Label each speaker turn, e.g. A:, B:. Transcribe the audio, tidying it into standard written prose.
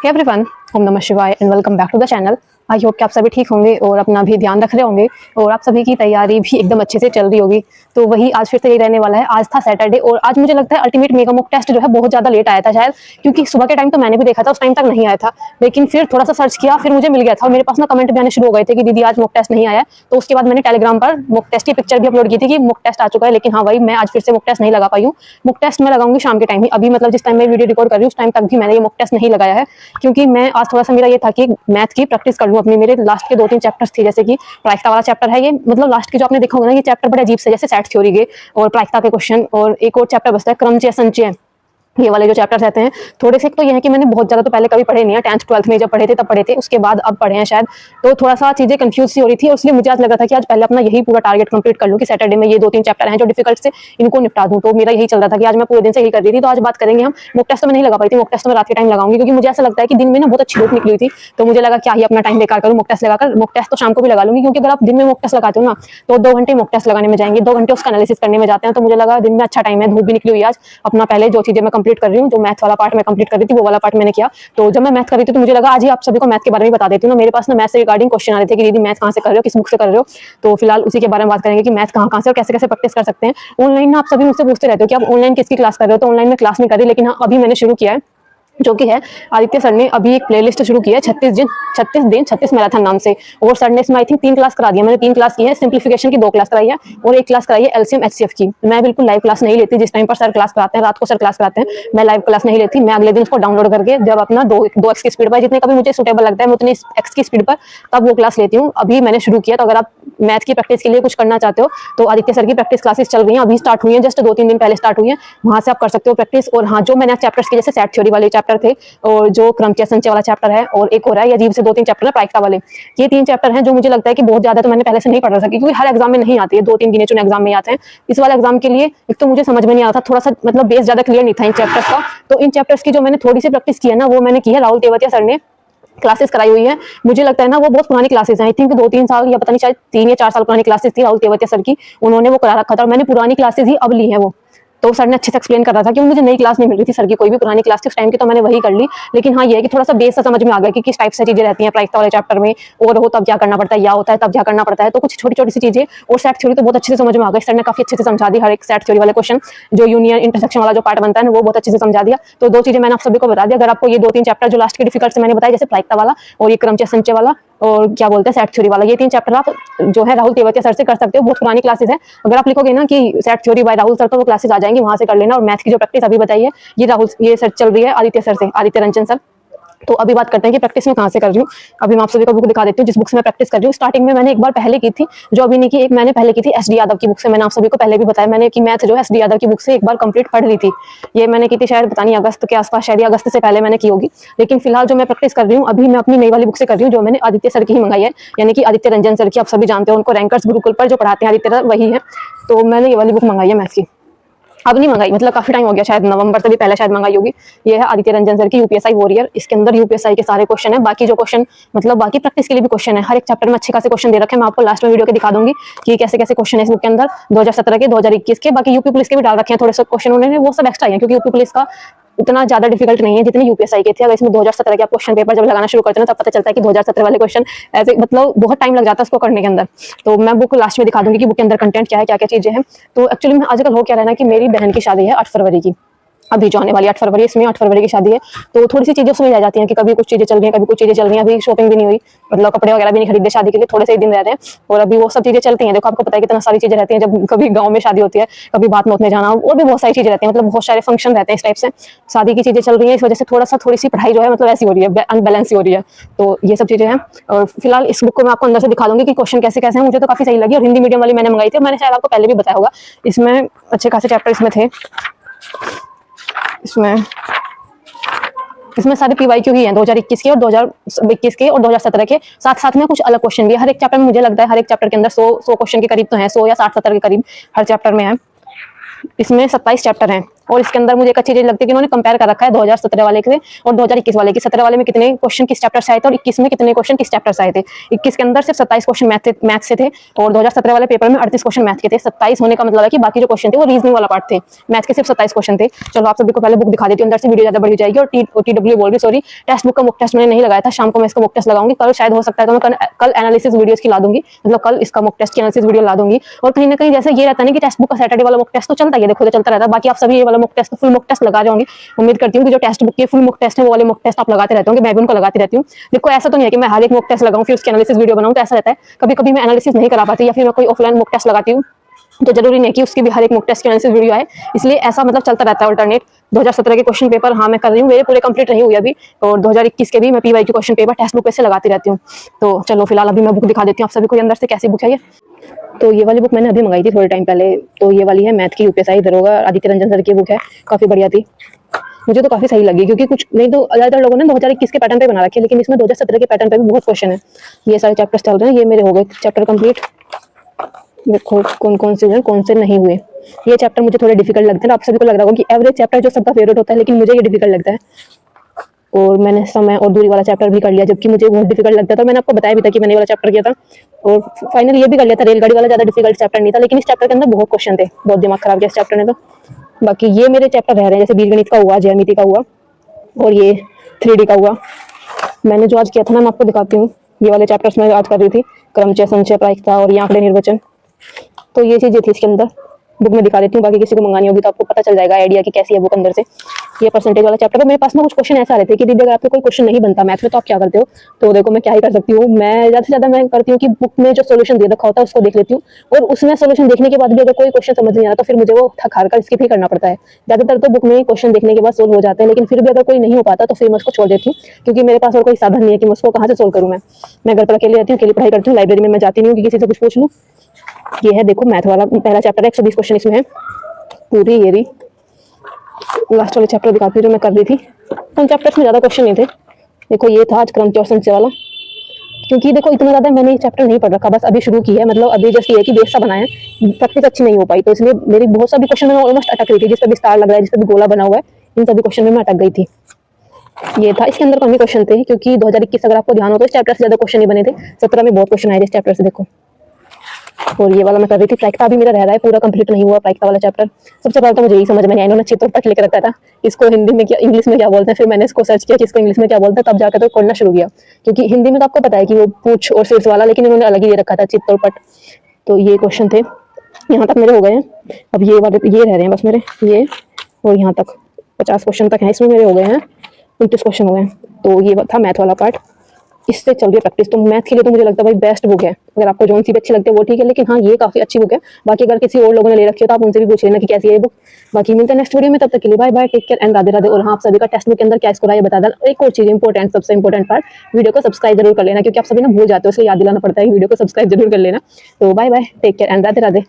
A: Hey everyone, ओम नमः शिवाय and welcome back to the channel. I hope कि आप सभी ठीक होंगे और अपना भी ध्यान रख रहे होंगे और आप सभी की तैयारी भी एकदम अच्छे से चल रही होगी। तो वही आज फिर से यही रहने वाला है। आज था सैटरडे और आज मुझे लगता है अल्टीमेट मेगा मॉक टेस्ट जो है बहुत ज़्यादा लेट आया था शायद, क्योंकि सुबह के टाइम तो मैंने भी देखा था, उस टाइम तक नहीं आया था। लेकिन फिर थोड़ा सा सर्च किया, फिर मुझे मिल गया था और मेरे पास ना कमेंट भी आने शुरू हो गए थे कि दीदी आज मॉक टेस्ट नहीं आया। तो उसके बाद मैंने टेलीग्राम पर मॉक टेस्ट की पिक्चर भी अपलोड की थी कि मॉक टेस्ट आ चुका है। लेकिन हाँ भाई, मैं आज फिर से मॉक टेस्ट नहीं लगा पाई हूँ। मॉक टेस्ट मैं लगाऊंगी शाम के टाइम ही। अभी मतलब जिस टाइम मैं वीडियो रिकॉर्ड कर रही हूँ उस टाइम तक भी मैंने ये मॉक टेस्ट नहीं लगाया है, क्योंकि मैं आज थोड़ा सा मेरा ये था कि मैथ की प्रैक्टिस कर लूँ अपनी। मेरे लास्ट के 2-3 चैप्टर्स थे, जैसे कि प्रायिकता वाला चैप्टर है ये, मतलब लास्ट के जो आपने देखा होगा ना, ये चैप्टर बड़े अजीब से, जैसे सेट थ्योरी के और प्रायिकता के क्वेश्चन, और एक और चैप्टर बचता है क्रमचय संचय। ये वाले जो चैप्टर्स रहते हैं थोड़े से, तो ये है कि मैंने बहुत ज्यादा तो पहले कभी पढ़े नहीं है। 10th 12th में जब पढ़े थे तब पढ़े थे, उसके बाद अब पढ़े हैं शायद। तो थोड़ा सा चीजें कंफ्यूज सी हो रही थी, इसलिए मुझे आज लगा था कि आज पहले अपना यही पूरा टारगेट कंप्लीट कर लूं कि सैटरडे में ये 2-3 चैप्टर हैं जो डिफिकल्ट से, इनको निपटा दूं। तो मेरा यही चल रहा था कि आज मैं पूरे दिन से यही कर रही थी। तो आज बात करेंगे हम। मॉक टेस्ट तो मैं नहीं लगा पाई थी, मॉक टेस्ट तो मैं रात के टाइम लगाऊंगी, क्योंकि मुझे ऐसा लगता है कि दिन में ना बहुत अच्छी धूप निकली हुई थी। तो मुझे लगा क्या ही अपना टाइम बेकार करूं मॉक टेस्ट लगाकर। मॉक टेस्ट तो शाम को भी लगा लूंगी, क्योंकि अगर आप दिन में मॉक टेस्ट लगाते हो ना तो 2 घंटे मॉक टेस्ट लगाने में जाएंगे, 2 घंटे उसका एनालिसिस करने में जाते हैं। तो मुझे लगा दिन में अच्छा टाइम है, धूप भी निकली हुई आज। अपना पहले जो चीजें मैं कंप्लीट कर रही हूँ, जो मैथ वाला पार्ट कंप्लीट कर रही थी, वो वाला पार्ट मैंने किया। तो जब मैं मैथ कर रही थी तो मुझे लगा आज ही आप सभी को मैथ के बारे में बता देती हूँ ना। मेरे पास ना मैथ से रिगार्डिंग क्वेश्चन आ रहे थे कि दीदी मैथ कहाँ से कर रहे हो, किस बुक से कर रहे हो। तो फिलहाल उसी के बारे में बात करेंगे कि मैथ कहाँ से और कैसे कैसे प्रैक्टिस कर सकते हैं। ऑनलाइन ना आप सभी मुझसे पूछते रहते हो कि आप ऑनलाइन किसकी क्लास कर रहे हो। तो ऑनलाइन में क्लास नहीं कर रही, लेकिन हाँ अभी मैंने शुरू किया है, जो कि है आदित्य सर ने अभी एक प्लेलिस्ट शुरू की है 36 मैराथन नाम से। और सर ने इसमें आई थिंक 3 क्लास करा दी है। मैंने 3 क्लास की है, सिंप्लीफिकेशन की 2 क्लास कराई है और 1 क्लास कराई है एलसीएम एचसीएफ की। मैं बिल्कुल लाइव क्लास नहीं लेती, जिस टाइम पर सर क्लास कराते हैं, रात को सर क्लास कराते हैं, मैं लाइव क्लास नहीं लेती। मैं अगले दिन उसको डाउनलोड करके जब अपना 2x की स्पीड पर, जितने कभी मुझे सुटेबल लगता है मैं उतनी x की स्पीड पर तब वो क्लास लेती हूँ। अभी मैंने शुरू किया। तो अगर आप मैथ की प्रैक्टिस के लिए कुछ करना चाहते हो तो आदित्य सर की प्रैक्टिस क्लासेस चल रही हैं, अभी स्टार्ट हुई हैं, जस्ट 2-3 दिन पहले स्टार्ट हुई हैं। वहां से आप कर सकते हो प्रैक्टिस। और हाँ, जो मैंने चैप्टर्स के जैसे सेट थ्योरी वाले चैप्टर थे और जो क्रमचय संचय वाला चैप्टर है और एक और है, ये अजीब से 2-3 चैप्टर है प्रायिकता वाले। ये 3 चैप्टर हैं जो मुझे लगता है कि बहुत ज्यादा तो मैंने पहले से नहीं पढ़ सकी, क्योंकि हर एग्जाम में नहीं आती है, 2-3 गिने चुने एग्जाम में आते हैं। इस वाले एग्जाम के लिए एक तो मुझे समझ में नहीं आता था, थोड़ा सा मतलब बेस ज्यादा क्लियर नहीं था इन चैप्टर्स का। तो इन चैप्टर्स की जो मैंने थोड़ी सी प्रैक्टिस की है ना, वो मैंने की है, राहुल तेवतिया सर ने क्लासेस कराई हुई है। मुझे लगता है ना वो बहुत पुरानी क्लासेस हैं, आई थिंक 2-3 साल या पता नहीं शायद 3 या 4 साल पुरानी क्लासेस थी राहुल तेवतिया सर की। उन्होंने वो करा रखा था और मैंने पुरानी क्लासेस ही अब ली है वो। तो सर ने अच्छे से एक्सप्लेन कर रहा था कि मुझे नई क्लास नहीं मिल रही थी सर की, कोई भी पुरानी क्लास थी उस टाइम की, तो मैंने वही कर ली। लेकिन हाँ, ये है कि थोड़ा सा बेस सा समझ में आ गया कि किस टाइप से चीजें रहती हैं प्रायिकता वाले चैप्टर में, और हो तब क्या करना पड़ता है, या होता है तब क्या करना पड़ता है। तो कुछ छोटी छोटी सी चीजें। और सेट थ्योरी तो बहुत अच्छे से समझ में आ गई, सर ने काफी अच्छे से समझा दी हर एक सेट थ्योरी वाले क्वेश्चन। जो यूनियन इंटरसेक्शन वाला जो पार्ट बनता है ना, वो बहुत अच्छे से समझा दिया। तो 2 चीजें मैंने आप सभी को बता दिया। अगर आपको ये 2-3 चैप्टर जो लास्ट के डिफिकल्ट से मैंने बताया, जैसे प्रायिकता वाला और ये क्रमचय संचय वाला और क्या बोलते हैं सेट थ्योरी वाला, ये 3 चैप्टर आप जो है राहुल तेवतिया सर से कर सकते हो। बहुत पुरानी क्लासेस है। अगर आप लिखोगे ना कि set theory by Rahul sir, तो वो क्लासेस आ जाएंगी, वहां से कर लेना। और मैथ की जो प्रैक्टिस अभी बताइए, ये सर चल रही है आदित्य सर से, आदित्य रंजन सर। तो अभी बात करते हैं कि प्रैक्टिस में कहाँ से कर रही हूँ। अभी मैं आप सभी को बुक दिखा देती हूँ जिस बुक से मैं प्रैक्टिस कर रही हूँ। स्टार्टिंग में मैंने एक बार पहले की थी, जो अभी नहीं की, एक मैंने पहले की थी एसडी यादव की बुक से। मैंने आप सभी को पहले भी बताया मैंने कि मैथ जो है एसडी यादव की बुक से एक बार कंप्लीट पढ़ ली थी। ये मैंने की थी शायद पता नहीं अगस्त के आसपास, शायद अगस्त से पहले मैंने की होगी। लेकिन फिलहाल जो मैं प्रैक्टिस कर रही हूँ अभी, मैं अपनी नई वाली बुक से कर रही हूँ, जो मैंने आदित्य सर की ही मंगाई है, यानी कि आदित्य रंजन सर की। आप सभी जानते हो उनको, रैंकर्स गुरुकुल पर जो पढ़ाते हैं आदित्य वही है। तो मैंने ये वाली बुक मंगाई है मैथ की। अब नहीं मंगाई, मतलब काफी टाइम हो गया, शायद नवंबर से भी पहले शायद मंगाई होगी। ये है आदित्य रंजन सर की यूपीएसआई वॉरियर। इसके अंदर यूपीएसआई के सारे क्वेश्चन है, बाकी जो क्वेश्चन मतलब बाकी प्रैक्टिस के लिए भी क्वेश्चन है। हर एक चैप्टर में अच्छे खासे क्वेश्चन दे रखे हैं। मैं आपको लास्ट में वीडियो के दिखा दूंगी कि कैसे कैसे क्वेश्चन है इस बुक के अंदर, 2017 के, 2021 के। बाकी यूपी पुलिस के भी डाल रखे हैं थोड़े से क्वेश्चन उन्होंने, वो सब एक्स्ट्रा है, क्योंकि यूपी पुलिस का उतना ज्यादा डिफिकल्ट नहीं है जितने यूपीएसआई के थे। अगर इसमें 2017 के आप क्वेश्चन पेपर जब लगाना शुरू करते हैं तब पता चलता है कि 2017 वाले क्वेश्चन ऐसे मतलब बहुत टाइम लग जाता है उसको करने के अंदर। तो मैं बुक लास्ट में दिखा दूंगी कि बुक के अंदर कंटेंट क्या है, क्या क्या चीजें हैं। तो एक्चुअली में आजकल हो क्या रहा है ना कि मेरी बहन की शादी है 8 फरवरी की, अभी जो आने वाली 8 फरवरी, इसमें 8 फरवरी की शादी है। तो थोड़ी सी चीजें उसमें रह जाती हैं कि कभी कुछ चीजें चल रही हैं, कभी कुछ चीजें चल रही हैं। अभी शॉपिंग भी नहीं हुई, मतलब कपड़े वगैरह भी नहीं खरीदे शादी के लिए, थोड़े से ही दिन रह रहे हैं और अभी वो सब चीजें चलती हैं। देखो आपको पता है कितना सारी चीजें रहती हैं जब कभी गाँव में शादी होती है, कभी बात नोतने जाना, और भी बहुत सारी चीजें रहती हैं, मतलब बहुत सारे फंक्शन रहते हैं इस टाइप से। शादी की चीजें चल रही हैं, इस वजह से थोड़ी सी पढ़ाई जो है मतलब ऐसी हो रही है, अनबैलेंस हो रही है। तो ये सब चीजें हैं। और फिलहाल इस बुक को मैं आपको अंदर से दिखा दूंगी कि क्वेश्चन कैसे कैसे हैं। मुझे तो काफी सही लगी। और हिंदी मीडियम वाली मैंने मंगाई थी, मैंने शायद आपको पहले भी बताया होगा। इसमें अच्छे खासे चैप्टर इसमें थे। इसमें सारे पीवाईक्यू ही हैं, 2021 के और 2021 के और 2017 के। साथ साथ में कुछ अलग क्वेश्चन भी है हर एक चैप्टर में। मुझे लगता है हर एक चैप्टर के अंदर 100 क्वेश्चन के करीब तो हैं, 100 या 60-70 के करीब हर चैप्टर में है। इसमें 27 चैप्टर हैं और इसके अंदर मुझे एक अच्छी चीज लगती है कि उन्होंने कंपेयर कर रखा है 2017 वाले से और 2021 वाले की। 17 वाले में कितने क्वेश्चन किस चैप्टर से आए थे और 21 में कितने क्वेश्चन किस चैप्टर से आए थे। 21 के अंदर सिर्फ 27 क्वेश्चन मैथ से थे और 2017 वाले पेपर में 38 क्वेश्चन मैथ के थे। 27 होने का मतलब है कि बाकी जो क्वेश्चन थे वो रीजनिंग वाला पार्ट थे, मैथ के सिर्फ 27 क्वेश्चन थे। चलो आप सभी को पहले बुक दिखा देती हूँ अंदर से, वीडियो ज्यादा बढ़ जाएगी। और TW बोल रही, सॉरी, टेक्स्ट बुक का बुक टेस्ट मैंने नहीं लगाया था, शाम को मैं इसका बुक टेस्ट लगाऊंगी। कल शायद हो सकता है तो मैं कल एनालिसिस वीडियोस की ला दूंगी, मतलब कल इसका बुक टेस्ट की एनालिसिस वीडियो ला दूंगी। और कहीं ना कहीं जैसे ये रहता है कि टेक्स्ट बुक का सैटरडे वाला बुक टेस्ट तो चलता है, देखो तो चलता रहता है। बाकी आप सभी ये वाला book test full book test लगा जाओगे। उम्मीद करती हूँ कि जो टेक्स्ट बुक के फुल बुक टेस्ट है वो वाले बुक टेस्ट आप लगाते रहते होंगे, मैं भी उनको लगाती रहती हूँ। देखो ऐसा तो नहीं है कि मैं हर एक बुक टेस्ट लगाऊं फिर उसकी एनालिसिस वीडियो बनाऊं, तो ऐसा रहता है कभी कभी मैं एनालिसिस नहीं करा पाती या फिर मैं कोई ऑफलाइन बुक टेस्ट लगाती हूँ, तो जरूरी नहीं कि उसकी भी हर एक बुक टेस्ट की एनालिसिस वीडियो आए, इसलिए ऐसा मतलब चलता रहता है अल्टरनेट। 2017 के क्वेश्चन पेपर हाँ मैं कर रही हूँ, मेरे पूरे कंप्लीट नहीं हुई अभी, और 2021 के भी मैं PY के क्वेश्चन पेपर टेक्स्ट बुक पे से लगाती रहती हूँ। तो चलो फिलहाल अभी मैं बुक दिखा देती हूँ आप सभी को अंदर से कैसी बुक है ये। तो ये वाली बुक मैंने अभी मंगाई थी थोड़े टाइम पहले, तो ये वाली है मैथ की UPSI दरोगा आदित्य रंजन सर की बुक है, काफी बढ़िया थी, मुझे तो काफी सही लगी। क्योंकि कुछ नहीं तो ज्यादातर लोगों ने 2021 के पैटर्न पे बना रखे, लेकिन इसमें 2017 के पैटर्न पे भी बहुत क्वेश्चन है। ये सारे चैप्टर्स चल रहे हैं, ये मेरे हो गए चैप्टर कंप्लीट। देखो कौन कौन से हुए कौन से नहीं हुए। ये चैप्टर मुझे थोड़े डिफिकल्ट लगते हैं, आप सभी को लग रहा होगा कि एवरेज चैप्टर जो सबका फेवरेट होता है, लेकिन मुझे ये डिफिकल्ट लगता है। और मैंने समय और दूरी वाला चैप्टर भी कर लिया, जबकि मुझे बहुत डिफिकल्ट लगता था। मैंने आपको बताया भी था कि मैंने वाला चैप्टर किया था, और फाइनली ये भी कर लिया था। रेलगाड़ी वाला ज्यादा डिफिकल्ट चैप्टर नहीं था, लेकिन इस चैप्टर के अंदर बहुत क्वेश्चन थे, बहुत दिमाग खराब किया इस चैप्टर ने तो। बाकी ये मेरे चैप्टर रह रहे हैं, जैसे बीजगणित का हुआ, ज्यामिति का हुआ, और ये 3D का हुआ। मैंने जो आज किया था ना मैं आपको दिखाती हूँ, ये वाले चैप्टर्स मैं आज कर रही थी, क्रमचय, संचय, प्रायिकता और ये आंकड़े निर्वचन। तो ये चीजें थी इसके अंदर, बुक में दिखा देती हूँ, बाकी किसी को मंगानी होगी तो आपको पता चल जाएगा आइडिया कि कैसी है बुक अंदर से। ये परसेंटेज वाला चैप्टर है। मेरे पास में कुछ क्वेश्चन ऐसा रहते हैं कि दीदी अगर आपको कोई क्वेश्चन नहीं बनता मैथ में तो आप क्या करते हो, तो देखो मैं क्या ही कर सकती हूँ, मैं ज्यादा से ज्यादा मैं करती हूँ कि बुक में जो सोल्यूशन दे रखा होता है उसको देख लेती हूँ, और उसमें सोल्यूशन देखने के बाद भी अगर कोई क्वेश्चन समझ नहीं आ रहा तो फिर मुझे वो थक हार कर स्किप ही करना पड़ता है। ज्यादातर तो बुक में क्वेश्चन देखने के बाद सोल्व हो जाते हैं, लेकिन फिर भी अगर कोई नहीं हो पाता तो फिर मैं उसको छोड़ देती हूँ, क्योंकि मेरे पास और कोई साधन नहीं है कि मैं उसको कहाँ से सोल्व करूँ। मैं घर पर अकेले रहती हूँ, अकेली पढ़ाई करती हूँ, लाइब्रेरी में मैं जाती नहीं हूँ कि किसी से कुछ पूछ लूँ। ये है देखो मैथ वाला पहला चैप्टर है, 120 क्वेश्चन इसमें है पूरी। ये रही लास्ट वाले चैप्टर दिखाती हूँ जो मैं कर रही थी, उन चैप्टर्स में ज्यादा क्वेश्चन नहीं थे। देखो ये था आज क्रमचय और संचय वाला, क्योंकि देखो इतना ज्यादा मैंने ये चैप्टर नहीं पढ़ रखा, बस अभी शुरू की है, मतलब अभी जस्ट ये कि बेस सा बनाया है, प्रैक्टिस अच्छी नहीं हो पाई, तो इसलिए मेरी बहुत सारी क्वेश्चन में ऑलमोस्ट अटक रही थी, जिस पर विस्तार लग रहा है, जिस पर भी गोला बना हुआ है, इन सभी क्वेश्चन में मैं अटक गई थी। ये था, इसके अंदर कम ही क्वेश्चन थे, क्योंकि 2021 अगर आपको ध्यान हो तो इस चैप्टर से ज्यादा क्वेश्चन नहीं बने थे, 17 में बहुत क्वेश्चन आए थे इस चैप्टर से। देखो और ये वाला मैं कर रही थी, प्रायिकता भी मेरा रह रहा है, पूरा कंप्लीट नहीं हुआ प्रायिकता वाला चैप्टर। सबसे पहले तो मुझे यही समझ में नहीं आया, इन्होंने चित्रपट लिख रखा था, इसको हिंदी में क्या इंग्लिश में क्या बोलते हैं, फिर मैंने इसको सर्च किया कि इसको इंग्लिश में क्या बोलते हैं, तब जाकर तो पढ़ना शुरू किया, क्योंकि हिंदी में तो आपको पता है कि वो पूछ और शीर्ष वाला, लेकिन इन्होंने अलग ही दे रखा था चित्रपट। तो ये क्वेश्चन थे, यहाँ तक मेरे हो गए हैं। अब ये वाले ये रह रहे हैं बस मेरे, ये और यहाँ तक 50 क्वेश्चन तक है, इसमें मेरे हो गए हैं 29 क्वेश्चन हो गए। तो ये था मैथ वाला पार्ट, इससे चल रही है प्रैक्टिस। तो मैथ के लिए तो मुझे लगता है भाई बेस्ट बुक है, अगर आपको जोन सी भी अच्छी लगती है वो ठीक है, लेकिन हाँ ये काफी अच्छी बुक है। बाकी अगर किसी और लोगों ने ले रखी है तो आप उनसे भी पूछ लेना कि कैसी है ये बुक। बाकी मिलते हैं नेक्स्ट वीडियो में, तब तक के लिए bye bye, take care and Radhe Radhe. और हाँ आप सभी का टेक्स्ट बुक के अंदर क्या स्कोर है बता देना। एक और चीज इंपॉर्टेंट, सबसे इंपॉर्टेंट पार्ट, वीडियो को सब्सक्राइब जरूर कर लेना, क्योंकि आप सभी ना भूल जाते हो, इसलिए याद दिलाना पड़ता है, वीडियो को सब्सक्राइब जरूर कर लेना। तो bye bye, take care and Radhe Radhe.